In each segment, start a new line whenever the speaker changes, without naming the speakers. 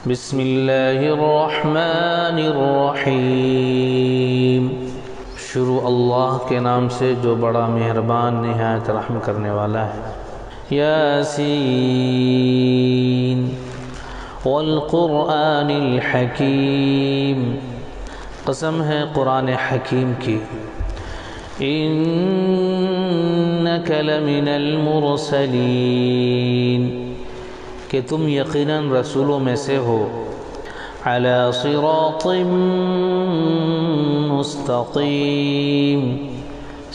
بسم اللہ الرحمن الرحیم۔ شروع اللہ کے نام سے جو بڑا مہربان نہایت رحم کرنے والا ہے۔ یاسین والقرآن الحکیم، قسم ہے قرآن حکیم کی۔ انک لمن المرسلین، کہ تم یقیناً رسولوں میں سے ہو۔ علی صراط مستقیم،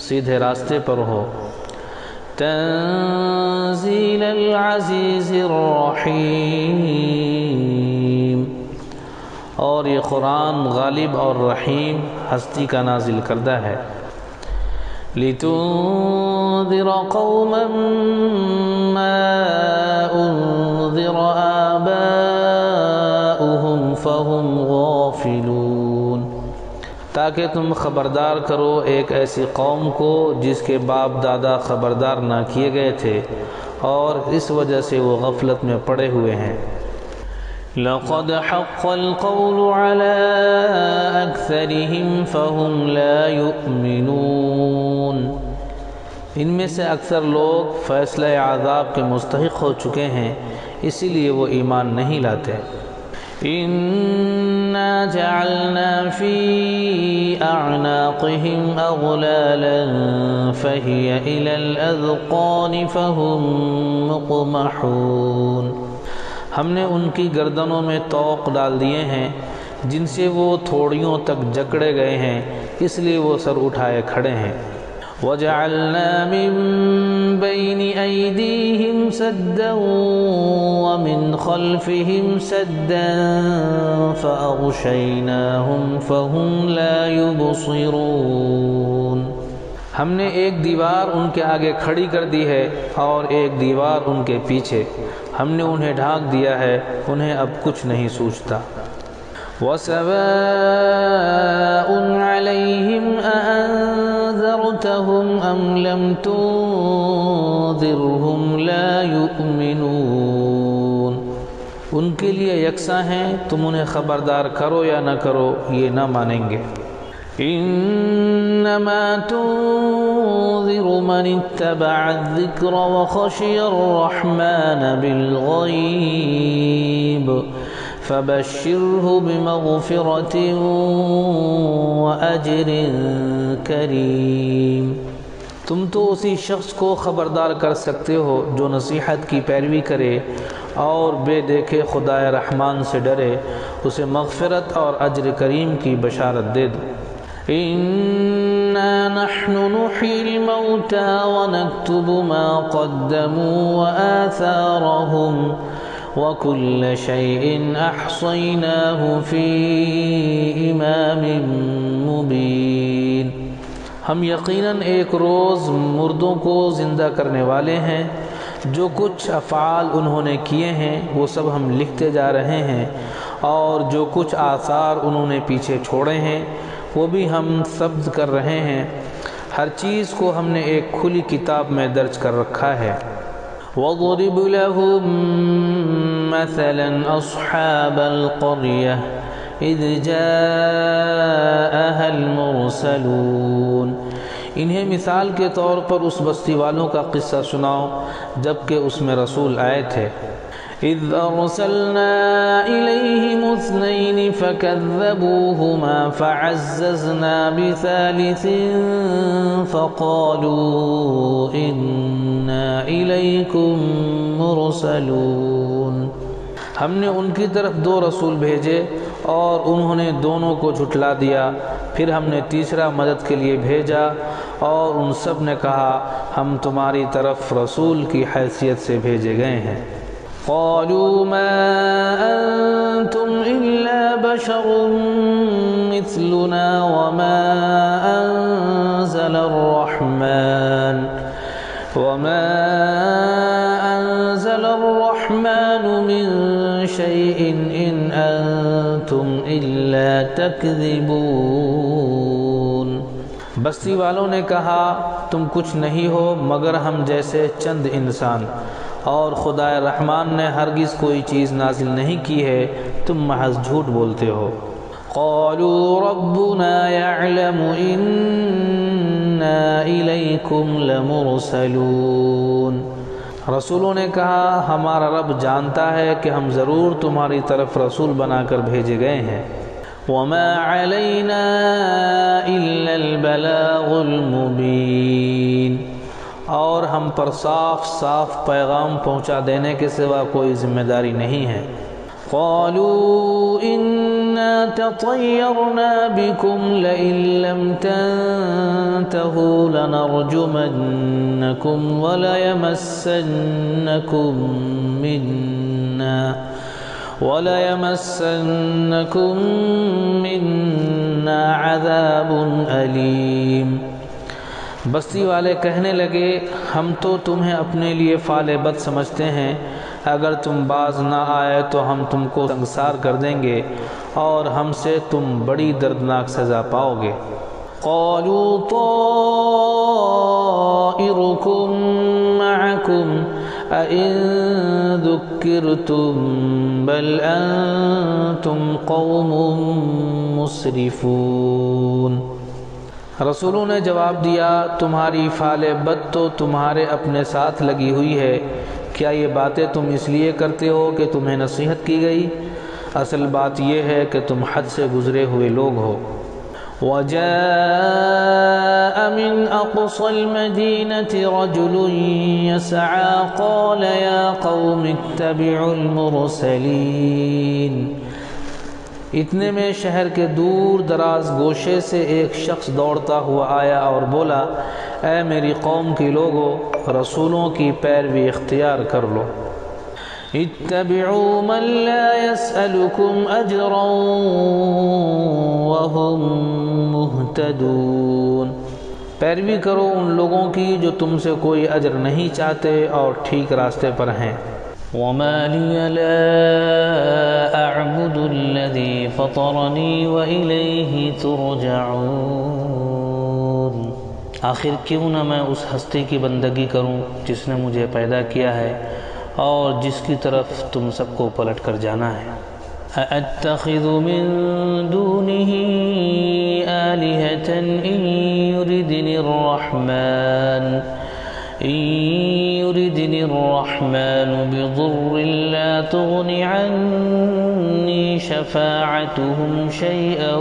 سیدھے راستے پر ہو۔ تنزیل العزیز الرحیم، اور یہ قرآن غالب اور رحیم ہستی کا نازل کردہ ہے۔ لتنذر قوما ما انذر آباؤهم فهم غافلون، تاکہ تم خبردار کرو ایک ایسی قوم کو جس کے باپ دادا خبردار نہ کیے گئے تھے اور اس وجہ سے وہ غفلت میں پڑے ہوئے ہیں۔ لقد حق القول على اکثرهم فهم لا يؤمنون، ان میں سے اکثر لوگ فیصلہ عذاب کے مستحق ہو چکے ہیں، اسی لیے وہ ایمان نہیں لاتے۔ انا جعلنا في اعناقهم اغلالا فهي الى الاذقان فهم مقمحون، ہم نے ان کی گردنوں میں طوق ڈال دیے ہیں جن سے وہ تھوڑیوں تک جکڑے گئے ہیں، اس لیے وہ سر اٹھائے کھڑے ہیں۔ وَجَعَلْنَا مِن بَيْنِ أَيْدِيهِمْ سَدًّا وَمِنْ خَلْفِهِمْ سَدًّا فَأَغْشَيْنَاهُمْ فَهُمْ لَا يُبْصِرُونَ، ہم نے ایک دیوار ان کے آگے کھڑی کر دی ہے اور ایک دیوار ان کے پیچھے، ہم نے انہیں ڈھانک دیا ہے، انہیں اب کچھ نہیں سوچتا۔ وَسَوَاءٌ عَلَيْهِمْ أَأَنذَرْتَهُمْ أَمْ لَمْ تُنذِرْهُمْ لَا يُؤْمِنُونَ، ان کے لیے یکساں ہیں، تم انہیں خبردار کرو یا نہ کرو، یہ نہ مانیں گے۔ انما تنذر من اتبع الذکر وخشی الرحمن بالغیب فبشرہ بمغفرۃ واجر کریم، تم تو اسی شخص کو خبردار کر سکتے ہو جو نصیحت کی پیروی کرے اور بے دیکھے خدائے رحمان سے ڈرے، اسے مغفرت اور اجر کریم کی بشارت دے دو۔ إنا نحن نحيي الموتى ونكتب ما قدموا وآثارهم وكل شيء أحصيناه في إمام مبين، ہم یقیناً ایک روز مردوں کو زندہ کرنے والے ہیں، جو کچھ افعال انہوں نے کیے ہیں وہ سب ہم لکھتے جا رہے ہیں، اور جو کچھ آثار انہوں نے پیچھے چھوڑے ہیں وہ بھی ہم ثبت کر رہے ہیں، ہر چیز کو ہم نے ایک کھلی کتاب میں درج کر رکھا ہے۔ وَضْرِبْ لَهُم مَّثَلًا أَصْحَابَ الْقَرْيَةِ إِذْ جَاءَهَا الْمُرْسَلُونَ، انہیں مثال کے طور پر اس بستی والوں کا قصہ سناؤ جبکہ اس میں رسول آئے تھے۔ اذ ارسلنا الیہم اثنین فکذبوہما فعززنا بثالث فقالوا انا الیکم مرسلون، ہم نے ان کی طرف 2 رسول بھیجے اور انہوں نے دونوں کو جھٹلا دیا، پھر ہم نے تیسرا مدد کے لیے بھیجا اور ان سب نے کہا ہم تمہاری طرف رسول کی حیثیت سے بھیجے گئے ہیں۔ قالوا ما انتم الا بشر مثلنا وما انزل الرحمن من شيء ان انتم الا تكذبون، بستی والوں نے کہا تم کچھ نہیں ہو مگر ہم جیسے چند انسان، اور خدا رحمان نے ہرگز کوئی چیز نازل نہیں کی ہے، تم محض جھوٹ بولتے ہو۔ قالوا ربنا يعلم إنا إليكم لمرسلون، رسولوں نے کہا ہمارا رب جانتا ہے کہ ہم ضرور تمہاری طرف رسول بنا کر بھیجے گئے ہیں۔ وما علينا إلا البلاغ المبين، اور ہم پر صاف صاف پیغام پہنچا دینے کے سوا کوئی ذمہ داری نہیں ہے۔ قالوا إنا تطيرنا بكم لئن لم تنتهوا لنرجمنكم وليمسنكم منا عذاب أليم۔ بستی والے کہنے لگے ہم تو تمہیں اپنے لیے فعال بد سمجھتے ہیں، اگر تم باز نہ آئے تو ہم تم کو سنگسار کر دیں گے اور ہم سے تم بڑی دردناک سزا پاؤ گے۔ قالوا طائركم معكم أئن ذكرتم بل أنتم قوم مسرفون، رسولوں نے جواب دیا تمہاری فعل بد تو تمہارے اپنے ساتھ لگی ہوئی ہے، کیا یہ باتیں تم اس لیے کرتے ہو کہ تمہیں نصیحت کی گئی؟ اصل بات یہ ہے کہ تم حد سے گزرے ہوئے لوگ ہو۔ وجاء من أقصى المدينة رجل يسعى قال يا قوم اتبعوا المرسلين، اتنے میں شہر کے دور دراز گوشے سے ایک شخص دوڑتا ہوا آیا اور بولا اے میری قوم کے لوگو، رسولوں کی پیروی اختیار کر لو۔ اتبعوا من لا يسألكم اجرا وهم مهتدون، پیروی کرو ان لوگوں کی جو تم سے کوئی اجر نہیں چاہتے اور ٹھیک راستے پر ہیں۔ وما لي لا أعبد الذي فطرني وإليه ترجعون، آخر کیوں نہ میں اس ہستی کی بندگی کروں جس نے مجھے پیدا کیا ہے اور جس کی طرف تم سب کو پلٹ کر جانا ہے۔ أَأَتَّخِذُ مِن دُونِهِ آلِهَةً إِن يُرِدْنِ الرَّحْمَنُ بِضُرٍّ لَّا تُغْنِ عَنِّي شَفَاعَتُهُمْ شَيْئًا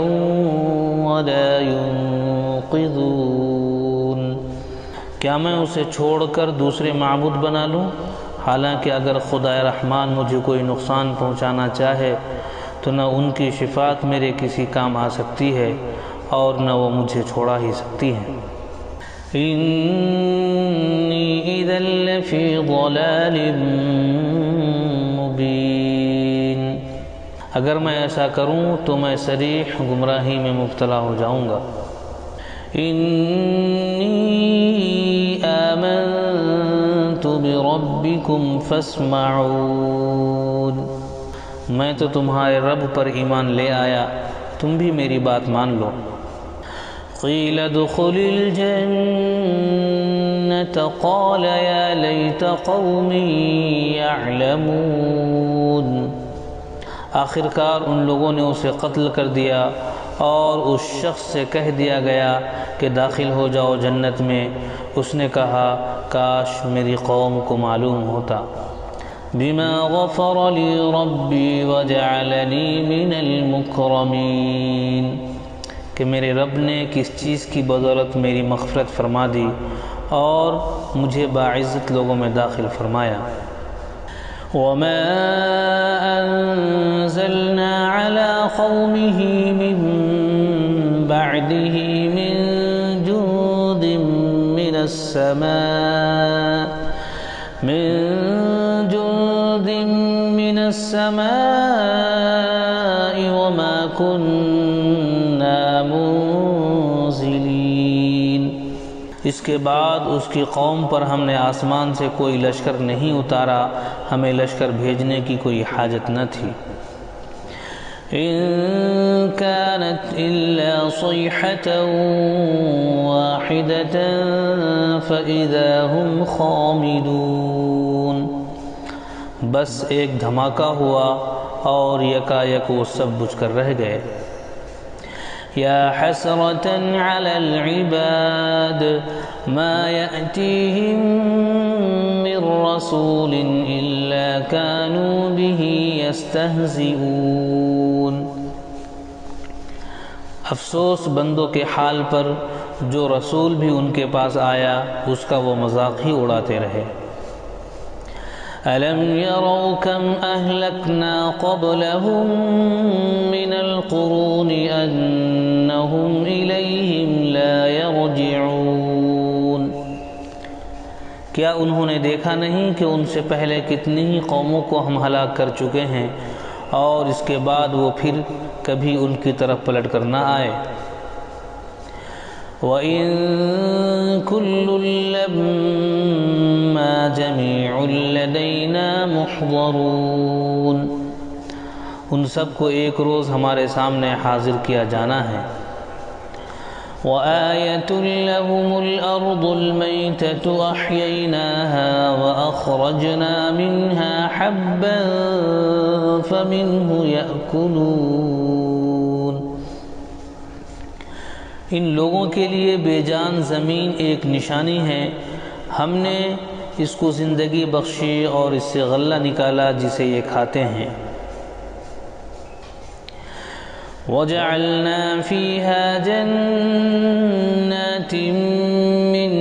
وَلَا يُنقِذُونَ، کیا میں اسے چھوڑ کر دوسرے معبود بنا لوں؟ حالانکہ اگر خدا رحمان مجھے کوئی نقصان پہنچانا چاہے تو نہ ان کی شفاعت میرے کسی کام آ سکتی ہے اور نہ وہ مجھے چھوڑا ہی سکتی ہیں۔ انی اذا لفی ضلال مبین، اگر میں ایسا کروں تو میں صریح گمراہی میں مبتلا ہو جاؤں گا۔ انی آمنت بربکم فاسمعون، میں تو تمہارے رب پر ایمان لے آیا، تم بھی میری بات مان لو۔ قیل ادخل الجنة قال یا لیت قومی یعلمون، آخر کار ان لوگوں نے اسے قتل کر دیا اور اس شخص سے کہہ دیا گیا کہ داخل ہو جاؤ جنت میں، اس نے کہا کاش میری قوم کو معلوم ہوتا۔ بما غفر لی ربی وجعلنی من المکرمین، کہ میرے رب نے کس چیز کی بدولت میری مغفرت فرما دی اور مجھے باعزت لوگوں میں داخل فرمایا۔ وما انزلنا على قومه من بعده من جند من السماء وما كنا منزلين، اس کے بعد اس کی قوم پر ہم نے آسمان سے کوئی لشکر نہیں اتارا، ہمیں لشکر بھیجنے کی کوئی حاجت نہ تھی۔ إن كانت إلا صيحة واحدة فإذا هم خامدون، بس ایک دھماکہ ہوا اور یکایک وہ سب بجھ کر رہ گئے۔ یا حسرة علی العباد ما یأتیہم من رسول الا كانوا به یستہزئون۔ افسوس بندوں کے حال پر جو رسول بھی ان کے پاس آیا اس کا وہ مذاق ہی اڑاتے رہے۔ أَلَمْ يَرَوْا كَمْ أَهْلَكْنَا قَبْلَهُمْ مِنَ الْقُرُونِ أَنَّهُمْ إِلَيْهِمْ لَا يَرْجِعُونَ۔ کیا انہوں نے دیکھا نہیں کہ ان سے پہلے کتنی ہی قوموں کو ہم ہلاک کر چکے ہیں اور اس کے بعد وہ پھر کبھی ان کی طرف پلٹ کر نہ آئے۔ وَإِن كُلٌّ لَّمَّا جَمِيعٌ لَّدَيْنَا مُحْضَرُونَ۔ ان سب کو ایک روز ہمارے سامنے حاضر کیا جانا ہے۔ وَآيَةٌ لَّهُمُ الْأَرْضُ الْمَيْتَةُ أَحْيَيْنَاهَا وَأَخْرَجْنَا مِنْهَا حَبًّا فَمِنْهُ يَأْكُلُونَ۔ ان لوگوں کے لیے بے جان زمین ایک نشانی ہے، ہم نے اس کو زندگی بخشی اور اس سے غلہ نکالا جسے یہ کھاتے ہیں۔ وَجَعَلْنَا فِيهَا جَنَّاتٍ مِّن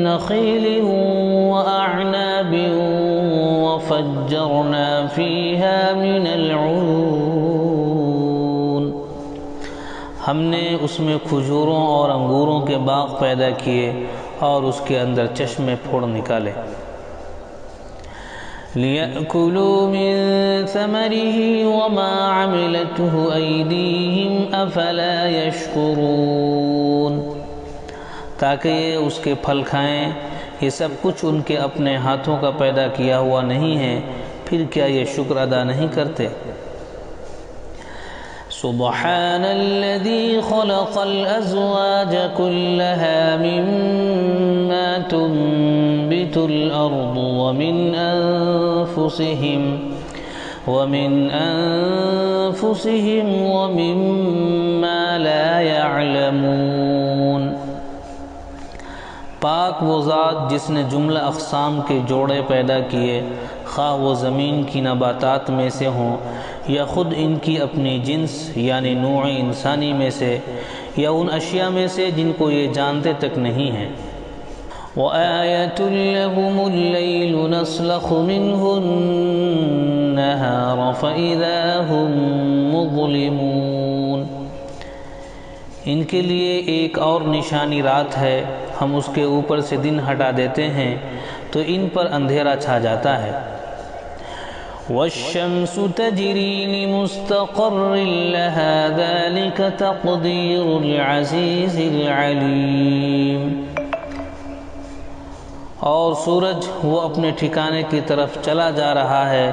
نَّخِيلٍ وَأَعْنَابٍ وَفَجَّرْنَا فِيهَا مِنَ الْعُيُونِ۔ ہم نے اس میں کھجوروں اور انگوروں کے باغ پیدا کیے اور اس کے اندر چشمے پھوڑ نکالے۔ لِيَأْكُلُوا مِن ثَمَرِهِ وَمَا عَمِلَتْهُ أَيْدِيهِمْ أَفَلَا يَشْكُرُونَ۔ تاکہ یہ اس کے پھل کھائیں، یہ سب کچھ ان کے اپنے ہاتھوں کا پیدا کیا ہوا نہیں ہے، پھر کیا یہ شکر ادا نہیں کرتے؟ سبحان الذي خلق الأزواج كلها مما تنبت الأرض ومن أنفسهم ومما لا يعلمون۔ پاک وہ ذات جس نے جملہ اقسام کے جوڑے پیدا کیے، خواہ وہ زمین کی نباتات میں سے ہوں یا خود ان کی اپنی جنس یعنی نوع انسانی میں سے یا ان اشیاء میں سے جن کو یہ جانتے تک نہیں ہیں۔ وَآيَةٌ لَّهُمُ اللَّيْلُ نَسْلَخُ مِنْهُ النَّهَارَ فَإِذَا هُم مُّظْلِمُونَ۔ ان کے لیے ایک اور نشانی رات ہے، ہم اس کے اوپر سے دن ہٹا دیتے ہیں تو ان پر اندھیرا چھا جاتا ہے۔ وَالشَّمْسُ تَجْرِي لِمُسْتَقَرٍّ لَّهَا ذَلِكَ تَقْدِيرُ الْعَزِيزِ الْعَلِيمِ۔ اور سورج وہ اپنے ٹھکانے کی طرف چلا جا رہا ہے،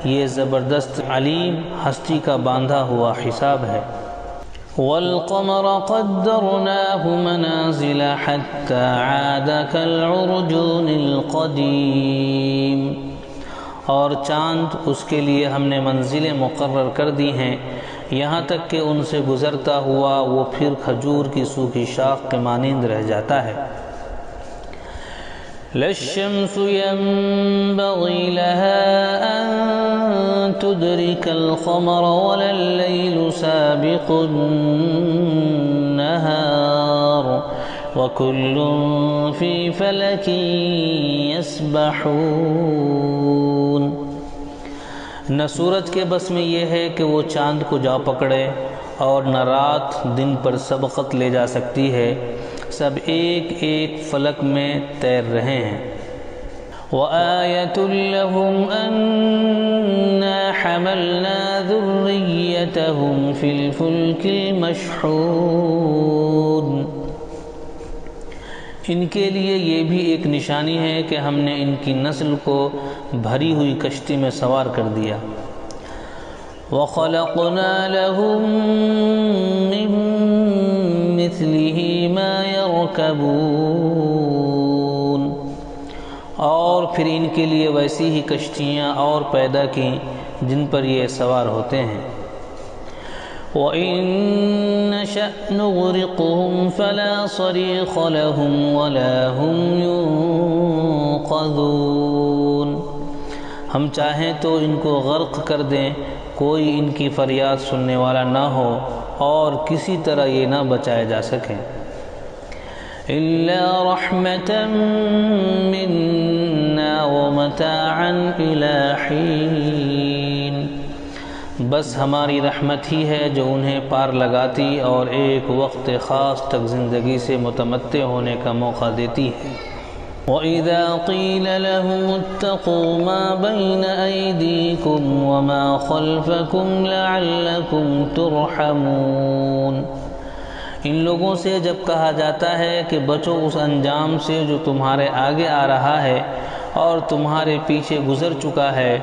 یہ زبردست علیم ہستی کا باندھا ہوا حساب ہے۔ وَالْقَمَرَ قَدَّرْنَاهُ مَنَازِلَ حَتَّى عَادَ كَالْعُرْجُونِ الْقَدِيمِ۔ اور چاند اس کے لیے ہم نے منزلیں مقرر کر دی ہیں، یہاں تک کہ ان سے گزرتا ہوا وہ پھر کھجور کی سوکھی شاخ کے مانند رہ جاتا ہے۔ لا الشمس ينبغي لها أن تدرك القمر ولا الليل سابق النهار وكل في فلك يسبحون۔ نہ سورج کے بس میں یہ ہے کہ وہ چاند کو جا پکڑے اور نہ رات دن پر سبقت لے جا سکتی ہے، سب ایک ایک فلک میں تیر رہے ہیں۔ وَآيَةٌ لَّهُمْ أَنَّا حَمَلْنَا ذُرِّيَّتَهُمْ فِي الْفُلْكِ الْمَشْحُونِ۔ ان کے لیے یہ بھی ایک نشانی ہے کہ ہم نے ان کی نسل کو بھری ہوئی کشتی میں سوار کر دیا۔ وَخَلَقْنَا لَهُم مِّن مِّثْلِهِ مَا يَرْكَبُونَ۔ اور پھر ان کے لیے ویسی ہی کشتیاں اور پیدا کی جن پر یہ سوار ہوتے ہیں۔ وَإِن نَّشَأْ نُغْرِقْهُمْ فَلَا صَرِيخَ لَهُمْ وَلَا هُمْ يُنقَذُونَ، ہم چاہیں تو ان کو غرق کر دیں، کوئی ان کی فریاد سننے والا نہ ہو اور کسی طرح یہ نہ بچائے جا سکیں۔ إِلَّا رَحْمَةً مِّنَّا وَمَتَاعًا إِلَىٰ حِينٍ، بس ہماری رحمت ہی ہے جو انہیں پار لگاتی اور ایک وقت خاص تک زندگی سے متمتع ہونے کا موقع دیتی ہے۔ وَإِذَا قِيلَ لَهُمُ اتَّقُوا مَا بَيْنَ أَيْدِيكُمْ وَمَا خَلْفَكُمْ لَعَلَّكُمْ تُرْحَمُونَ، ان لوگوں سے جب کہا جاتا ہے کہ بچو اس انجام سے جو تمہارے آگے آ رہا ہے اور تمہارے پیچھے گزر چکا ہے،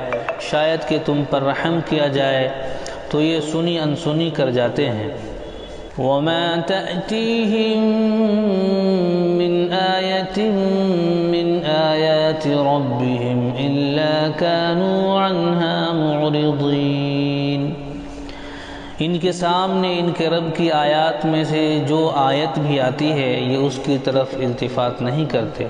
شاید کہ تم پر رحم کیا جائے، تو یہ سنی انسنی کر جاتے ہیں۔ وَمَا تَأْتِيهِم مِّنْ آيَةٍ مِّنْ آيَاتِ رَبِّهِمْ إِلَّا كَانُوا عَنْهَا مُعْرِضِينَ، ان کے سامنے ان کے رب کی آیات میں سے جو آیت بھی آتی ہے یہ اس کی طرف التفات نہیں کرتے۔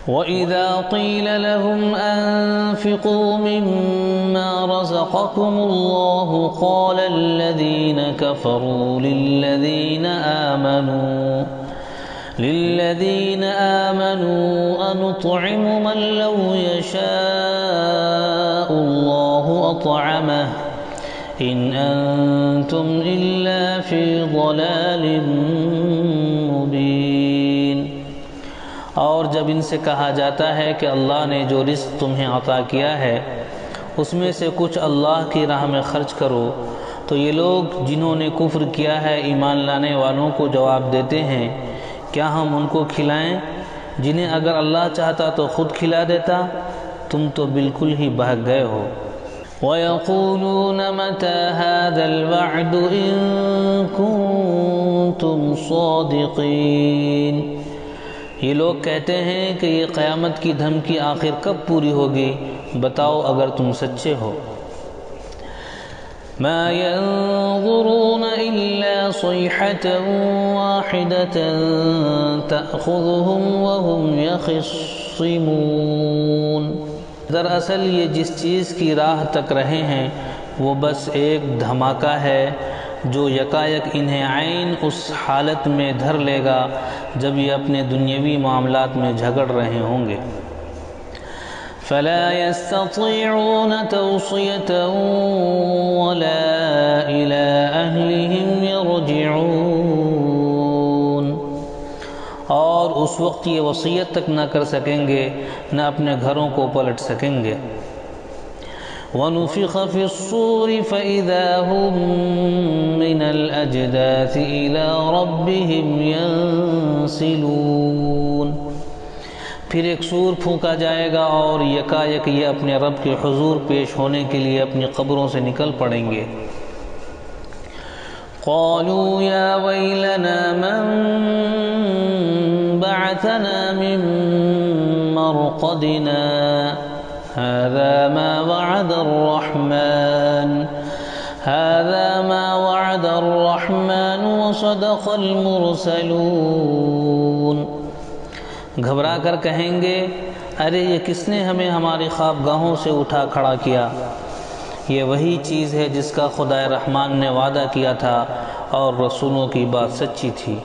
وَإِذَا قِيلَ لَهُمْ أَنفِقُوا مِمَّا رَزَقَكُمُ اللَّهُ قَالَ الَّذِينَ كَفَرُوا لِلَّذِينَ آمَنُوا أَنُطْعِمُ مَن لَّوْ يَشَاءُ اللَّهُ أَطْعَمَهُ إِنْ أَنتُمْ إِلَّا فِي ضَلَالٍ مُّبِينٍ، اور جب ان سے کہا جاتا ہے کہ اللہ نے جو رزق تمہیں عطا کیا ہے اس میں سے کچھ اللہ کی راہ میں خرچ کرو، تو یہ لوگ جنہوں نے کفر کیا ہے ایمان لانے والوں کو جواب دیتے ہیں کیا ہم ان کو کھلائیں جنہیں اگر اللہ چاہتا تو خود کھلا دیتا، تم تو بالکل ہی بہک گئے ہو۔ وَيَقُولُونَ مَتَىٰ هَٰذَا الْوَعْدُ إِن كُنتُمْ صَادِقِينَ، یہ لوگ کہتے ہیں کہ یہ قیامت کی دھمکی آخر کب پوری ہوگی، بتاؤ اگر تم سچے ہو۔ مَا يَنظُرُونَ إِلَّا صَيْحَةً وَاحِدَةً تَأْخُذُهُمْ وَهُمْ يَخِصِّمُونَ، دراصل یہ جس چیز کی راہ تک رہے ہیں وہ بس ایک دھماکہ ہے جو یکایک انہیں عین اس حالت میں دھر لے گا جب یہ اپنے دنیاوی معاملات میں جھگڑ رہے ہوں گے۔ فَلَا يَسْتَطِيعُونَ تَوْصِيَةً وَلَا إِلَىٰ أَهْلِهِمْ يَرْجِعُونَ، اور اس وقت یہ وصیت تک نہ کر سکیں گے نہ اپنے گھروں کو پلٹ سکیں گے۔ وَنُفِخَ فِي الصُّورِ فَإِذَا هُم مِّنَ الْأَجْدَاثِ إِلَىٰ رَبِّهِمْ يَنسِلُونَ، پھر ایک سور پھونکا جائے گا اور یکایک یہ اپنے رب کے حضور پیش ہونے کے لیے اپنی قبروں سے نکل پڑیں گے۔ قَالُوا يَا وَيْلَنَا مَن بَعَثَنَا مِن مَّرْقَدِنَا هَٰذَا مَا وَعَدَ الرَّحْمَٰنُ وَصَدَقَ الْمُرْسَلُونَ، گھبرا کر کہیں گے ارے یہ کس نے ہمیں ہماری خوابگاہوں سے اٹھا کھڑا کیا، یہ وہی چیز ہے جس کا خدا رحمان نے وعدہ کیا تھا اور رسولوں کی بات سچی تھی۔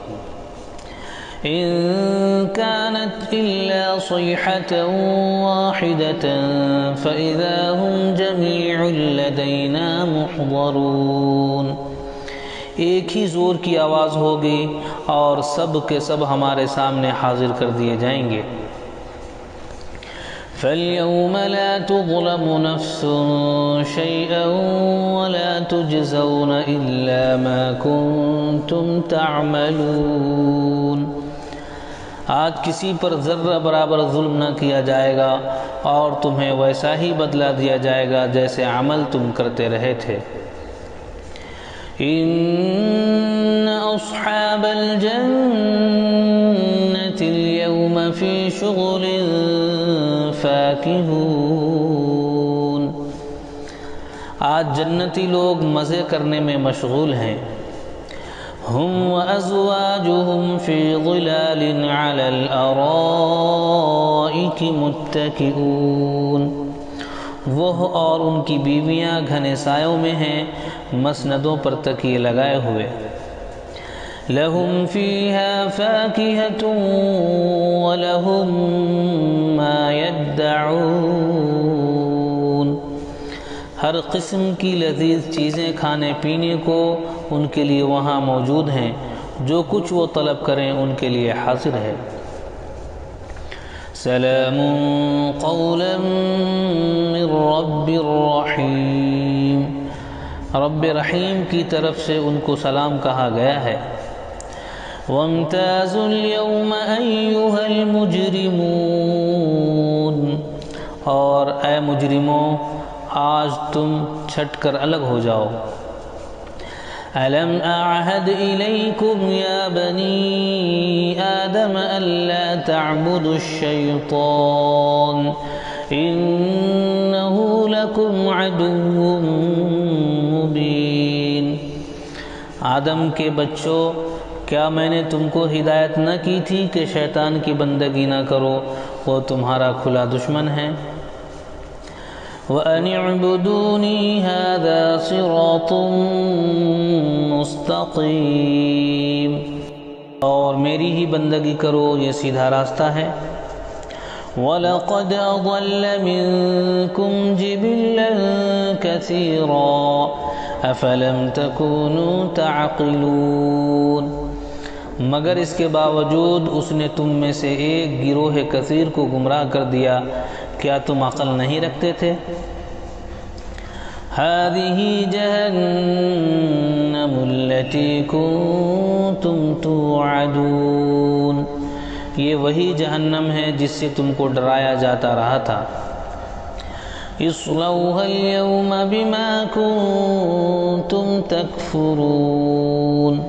إِن كَانَتْ إِلَّا صَيْحَةً وَاحِدَةً فَإِذَا هُمْ جَمِيعٌ لَدَيْنَا مُحْضَرُونَ، ایک ہی زور کی آواز ہوگی اور سب کے سب ہمارے سامنے حاضر کر دیے جائیں گے۔ فَالْيَوْمَ لَا تُظْلَمُ نَفْسٌ شَيْئًا وَلَا تُجْزَوْنَ إِلَّا مَا كُنتُمْ تَعْمَلُونَ، آج کسی پر ذرہ برابر ظلم نہ کیا جائے گا اور تمہیں ویسا ہی بدلہ دیا جائے گا جیسے عمل تم کرتے رہے تھے۔ إِنَّ أَصْحَابَ الْجَنَّةِ الْيَوْمَ فِي شُغُلٍ فاكهون۔ آج جنتی لوگ مزے کرنے میں مشغول ہیں۔ ہم وازواجہم فی ظلال علی الارائک متکئون، وہ اور ان کی بیویاں گھنے سایوں میں ہیں، مسندوں پر تکیے لگائے ہوئے۔ لہم فیہا فاکہۃ ولہم ما یدعون، ہر قسم کی لذیذ چیزیں کھانے پینے کو ان کے لیے وہاں موجود ہیں، جو کچھ وہ طلب کریں ان کے لیے حاضر ہے۔ سلام قولا من رب الرحیم، رب رحیم کی طرف سے ان کو سلام کہا گیا ہے۔ وامتازوا اليوم ایھا المجرمون، اور اے مجرموں آج تم چھٹ کر الگ ہو جاؤ۔ أَلَمْ أَعْهَدْ إِلَيْكُمْ يَا بَنِي آدَمَ أَلَّا تَعْبُدُوا الشَّيْطَانَ إِنَّهُ لَكُمْ عَدُوٌّ مُبِينٌ۔ آدم کے بچوں، کیا میں نے تم کو ہدایت نہ کی تھی کہ شیطان کی بندگی نہ کرو، وہ تمہارا کھلا دشمن ہے۔ وَأَنِ اعْبُدُونِي هَذَا صِرَاطٌ مُسْتَقِيمٌ، اور میری ہی بندگی کرو، یہ سیدھا راستہ ہے۔ وَلَقَدْ أَضَلَّ مِنكُمْ جِبِلًّا كَثِيرًا أَفَلَمْ تَكُونُوا تَعْقِلُونَ، مگر اس کے باوجود اس نے تم میں سے ایک گروہ کثیر کو گمراہ کر دیا، کیا تم عقل نہیں رکھتے تھے؟ هذه جہنم التي كنتم توعدون، یہ وہی جہنم ہے جس سے تم کو ڈرایا جاتا رہا تھا۔ اصلوها اليوم بما كنتم تکفرون،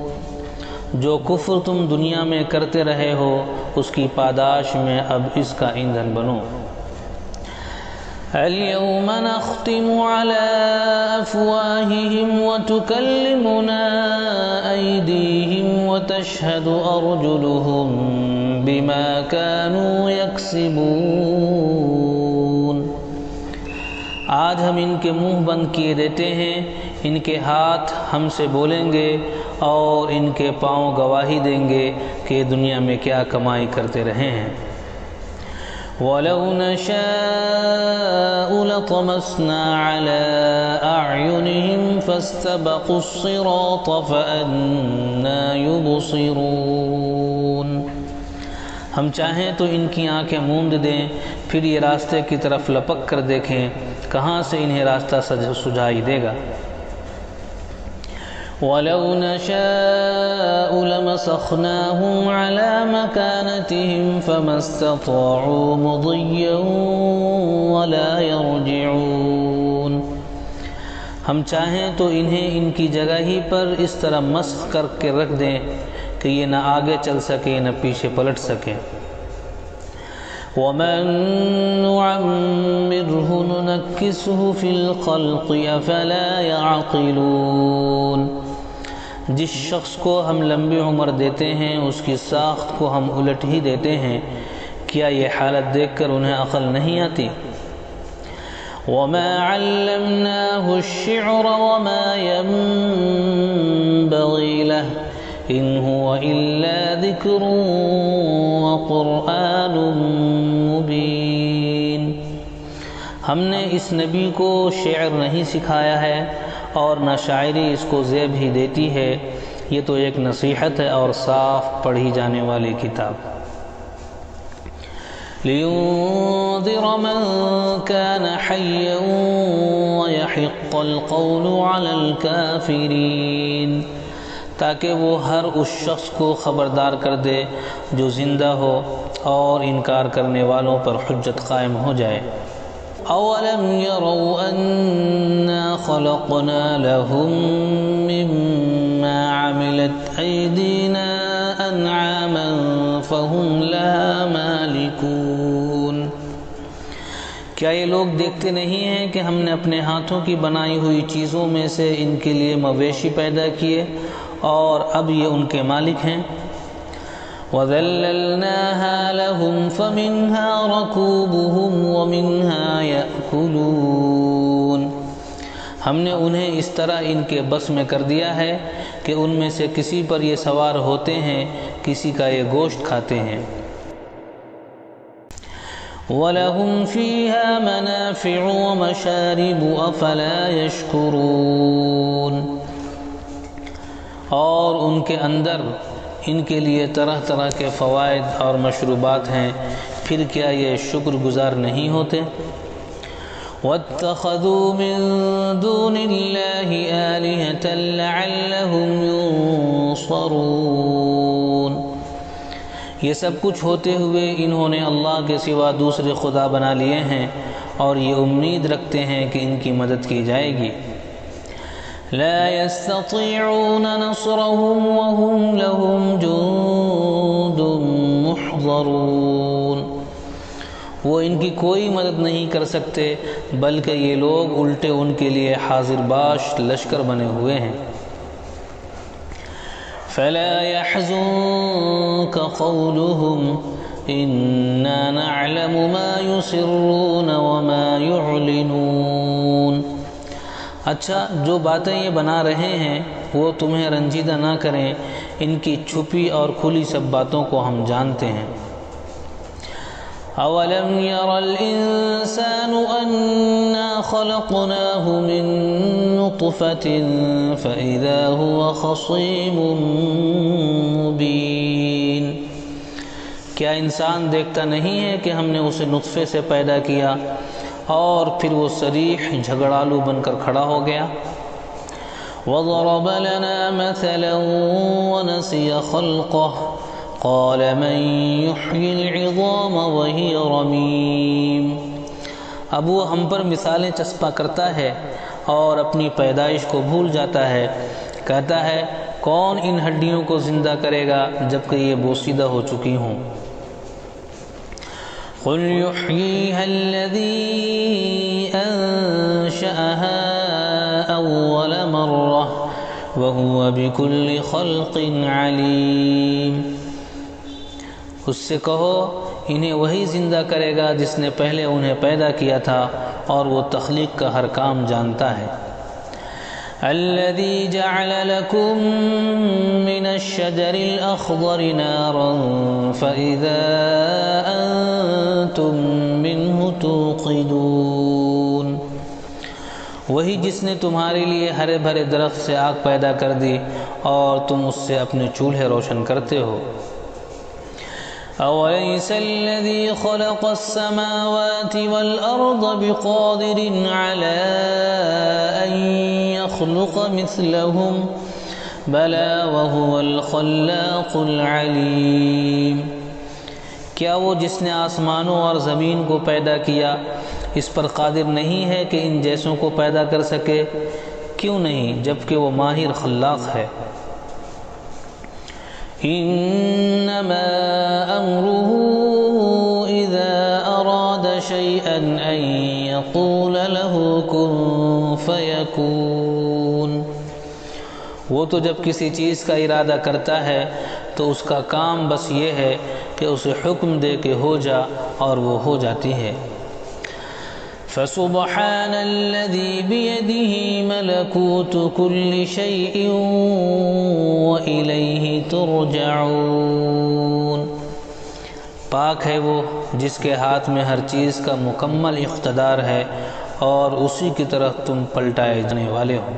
جو کفر تم دنیا میں کرتے رہے ہو اس کی پاداش میں اب اس کا ایندھن بنو۔ اليوم نختم على أفواههم وتكلمنا أيديهم وتشهد أرجلهم بما كانوا يكسبون، آج ہم ان کے منہ بند کیے دیتے ہیں، ان کے ہاتھ ہم سے بولیں گے اور ان کے پاؤں گواہی دیں گے کہ دنیا میں کیا کمائی کرتے رہے ہیں۔ وَلَوْ نَشَاءُ لَطَمَسْنَا عَلَىٰ أَعْيُنِهِمْ فَاسْتَبَقُوا الصِّرَاطَ فَأَنَّىٰ يُبْصِرُونَ، ہم چاہیں تو ان کی آنکھیں موند دیں، پھر یہ راستے کی طرف لپک کر دیکھیں، کہاں سے انہیں راستہ سجھائی دے گا۔ وَلَوْ نَشَاءُ لَمَسَخْنَاهُمْ عَلَىٰ مَكَانَتِهِمْ فَمَا اسْتَطَاعُوا مُضِيًّا وَلَا يَرْجِعُونَ، ہم چاہیں تو انہیں ان کی جگہ ہی پر اس طرح مسخ کر کے رکھ دیں کہ یہ نہ آگے چل سکے نہ پیچھے پلٹ سکے۔ وَمَن نُّعَمِّرْهُ نُنَكِّسْهُ فِي الْخَلْقِ أَفَلَا يَعْقِلُونَ، جس شخص کو ہم لمبی عمر دیتے ہیں اس کی ساخت کو ہم الٹ ہی دیتے ہیں، کیا یہ حالت دیکھ کر انہیں عقل نہیں آتی؟ وَمَا عَلَّمْنَاهُ الشِّعْرَ وَمَا يَنبَغِي لَهُ إِنْ هُوَ إِلَّا ذِكْرٌ وَقُرْآنٌ مُبِينٌ، ہم نے اس نبی کو شعر نہیں سکھایا ہے اور نہ شاعری اس کو زیب ہی دیتی ہے، یہ تو ایک نصیحت ہے اور صاف پڑھی جانے والی کتاب۔ لِيُنذِرَ مَن كَانَ حَيًّا وَيَحِقَّ الْقَوْلُ عَلَى الْكَافِرِينَ، تاکہ وہ ہر اس شخص کو خبردار کر دے جو زندہ ہو اور انکار کرنے والوں پر حجت قائم ہو جائے۔ أَوَلَمْ يَرَوْا أَنَّا خَلَقْنَا لَهُم مِّمَّا عَمِلَتْ أَيْدِينَا أَنْعَامًا فَهُمْ لَهَا مَالِكُونَ، کیا یہ لوگ دیکھتے نہیں ہیں کہ ہم نے اپنے ہاتھوں کی بنائی ہوئی چیزوں میں سے ان کے لیے مویشی پیدا کیے اور اب یہ ان کے مالک ہیں؟ وَذَلَّلْنَاهَا لَهُمْ فَمِنْهَا رَكُوبُهُمْ وَمِنْهَا يَأْكُلُونَ ہم نے انہیں اس طرح ان کے بس میں کر دیا ہے کہ ان میں سے کسی پر یہ سوار ہوتے ہیں، کسی کا یہ گوشت کھاتے ہیں۔ وَلَهُمْ فِيهَا مَنَافِعُ وَمَشَارِبُ أَفَلَا يَشْكُرُونَ اور ان کے اندر ان کے لیے طرح طرح کے فوائد اور مشروبات ہیں، پھر کیا یہ شکر گزار نہیں ہوتے؟ وَاتَّخَذُوا مِن دُونِ اللَّهِ آلِهَةً لَعَلَّهُمْ يُنصَرُونَ یہ سب کچھ ہوتے ہوئے انہوں نے اللہ کے سوا دوسرے خدا بنا لیے ہیں اور یہ امید رکھتے ہیں کہ ان کی مدد کی جائے گی۔ لا يستطيعون نصرهم وهم لهم جند محضرون وہ ان کی کوئی مدد نہیں کر سکتے بلکہ یہ لوگ الٹے ان کے لیے حاضر باش لشکر بنے ہوئے ہیں۔ فلا يحزنك قولهم إنا نعلم ما يسرون وما يعلنون اچھا جو باتیں یہ بنا رہے ہیں وہ تمہیں رنجیدہ نہ کریں، ان کی چھپی اور کھلی سب باتوں کو ہم جانتے ہیں۔ اولم ير الانسان انا خلقناه من نطفة فاذا هو خصيم مبين کیا انسان دیکھتا نہیں ہے کہ ہم نے اسے نطفے سے پیدا کیا اور پھر وہ صریح جھگڑالو بن کر کھڑا ہو گیا؟ وَضَرَبَ لَنَا مَثَلًا وَنَسِيَ خَلْقَهُ قَالَ مَن يُحْيِي الْعِظَامَ وَهِيَ رَمِيمٌ اب وہ ہم پر مثالیں چسپاں کرتا ہے اور اپنی پیدائش کو بھول جاتا ہے، کہتا ہے کون ان ہڈیوں کو زندہ کرے گا جبکہ یہ بوسیدہ ہو چکی ہوں؟ قل يحييها الذي أنشأها أول مرة وهو بكل خلق عليم اس سے کہو انہیں وہی زندہ کرے گا جس نے پہلے انہیں پیدا کیا تھا اور وہ تخلیق کا ہر کام جانتا ہے۔ الذي جعل لكم من الشجر الأخضر نارا فإذا أنتم منه توقدون وہی جس نے تمہارے لیے ہرے بھرے درخت سے آگ پیدا کر دی اور تم اس سے اپنے چولہے روشن کرتے ہو۔ أوليس الذي خلق السماوات والأرض بقادر على أن يخلق مثلهم بلى وهو الخلاق العليم کیا وہ جس نے آسمانوں اور زمین کو پیدا کیا اس پر قادر نہیں ہے کہ ان جیسوں کو پیدا کر سکے؟ کیوں نہیں، جبکہ وہ ماہر خلاق ہے۔ انما امره اذا اراد شيئا ان يقول له كن فيكون وہ تو جب کسی چیز کا ارادہ کرتا ہے تو اس کا کام بس یہ ہے کہ اسے حکم دے کہ ہو جا اور وہ ہو جاتی ہے۔ فسبحان الذي بيده ملكوت كل شيء وإليه ترجعون پاک ہے وہ جس کے ہاتھ میں ہر چیز کا مکمل اقتدار ہے اور اسی کی طرف تم پلٹائے جانے والے ہو۔